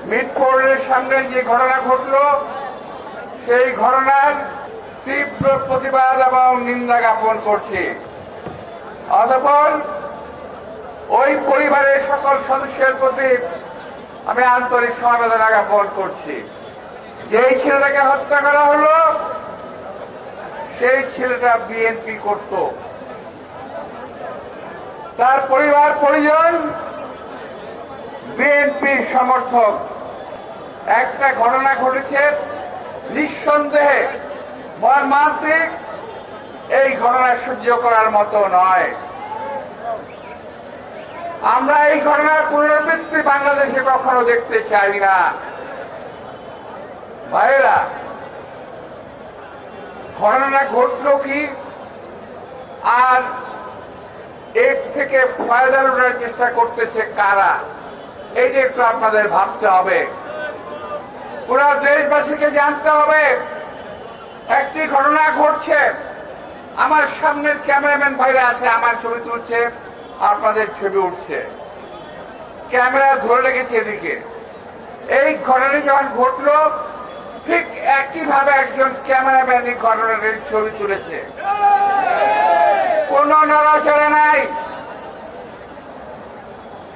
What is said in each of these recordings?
মিটফোর্ডের সামনে যে ঘটনা ঘটল সেই ঘটনার তীব্র প্রতিবাদ এবং নিন্দা জ্ঞাপন করছি। অতঃপর ওই পরিবারের সকল সদস্যের প্রতি আমি আন্তরিক সমবেদনা জ্ঞাপন করছি। যেই ছেলেটাকে হত্যা করা হলো সেই ছেলেটা বিএনপি করত, তার পরিবার পরিজন বিএনপির সমর্থক। একটা ঘটনা ঘটেছে নিঃসন্দেহে মর্মান্তিক, এই ঘটনা সহ্য করার মতো নয়। আমরা এই ঘটনার পুনরাবৃত্তি বাংলাদেশে কখনো দেখতে চাই না। ভাইরা, ঘটনা ঘটল কি আর এর থেকে ফায়দা লুটার চেষ্টা করতেছে কারা, এইটা একটু আপনাদের ভাবতে হবে। পুরো দেশবাসীকে জানতে হবে একটি ঘটনা ঘটছে, আমার সামনের ক্যামেরাম্যান ভাইরা আছে, আমার ছবি তুলছে, আপনাদের ছবি উঠছে, ক্যামেরা ধরে রেখেছে এদিকে। এই ঘটনা যখন ঘটলো ঠিক একইভাবে একজন ক্যামেরাম্যান এই ঘটনাটির ছবি তুলেছে। কোন নড়াচড়া নাই,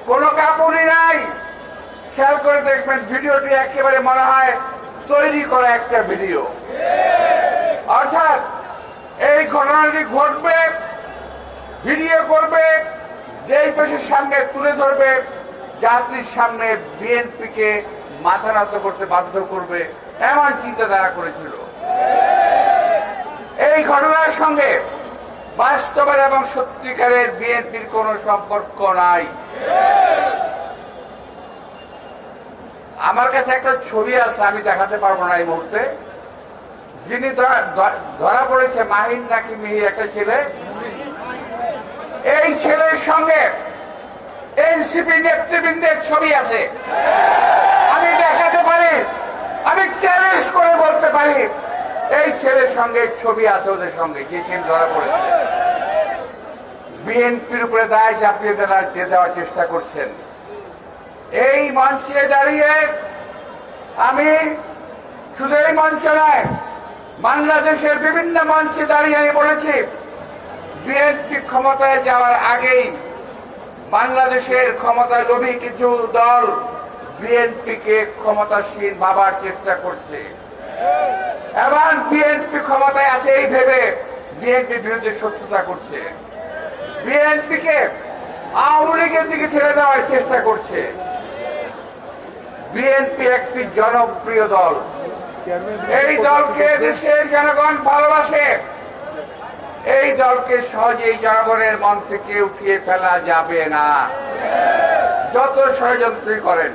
কোন কাঁপুনি নাই। খেয়াল করে দেখবেন ভিডিওটি একেবারে মনে হয় তৈরি করা একটা ভিডিও। অর্থাৎ এই ঘটনাটি ঘটবে, ভিডিও করবে, দেশবাসীর সামনে তুলে ধরবে, জাতির সামনে বিএনপিকে মাথা নত করতে বাধ্য করবে, এমন চিন্তাধারা করেছিল। এই ঘটনার সঙ্গে বাস্তবের এবং সত্যিকারের বিএনপির কোন সম্পর্ক নাই। আমার কাছে একটা ছবি আছে, আমি দেখাতে পারবো না এই মুহূর্তে। যিনি ধরা পড়েছে মাহিন নাকি মিহি একটা ছেলে, এই ছেলের সঙ্গে এনসিপি নেতৃবৃন্দের ছবি আছে। আমি দেখাতে পারি, আমি চ্যালেঞ্জ করে বলতে পারি এই ছেলের সঙ্গে ছবি আছে ওদের সঙ্গে, যে ছেলে ধরা পড়েছে। বিএনপির উপরে দায় চাপিয়ে দেওয়ার চেষ্টা করছেন। এই মঞ্চে দাঁড়িয়ে আমি শুধু এই মঞ্চ নয়, বাংলাদেশের বিভিন্ন মঞ্চে দাঁড়িয়ে আমি বলেছি বিএনপি ক্ষমতায় যাওয়ার আগেই বাংলাদেশের ক্ষমতায় লোভী কিছু দল বিএনপিকে ক্ষমতাসীন ভাবার চেষ্টা করছে এবং বিএনপি ক্ষমতায় আছে এই ভেবে বিএনপির বিরুদ্ধে শত্রুতা করছে, বিএনপিকে আওয়ামী লীগের দিকে ছেড়ে দেওয়ার চেষ্টা করছে। বিএনপি একটি জনপ্রিয় দল, এই দলকে দেশের জনগণ ভালোবাসে। এই দলকে সহজেই জনগণের মন থেকে উঠিয়ে ফেলা যাবে না, যত ষড়যন্ত্রই করেন।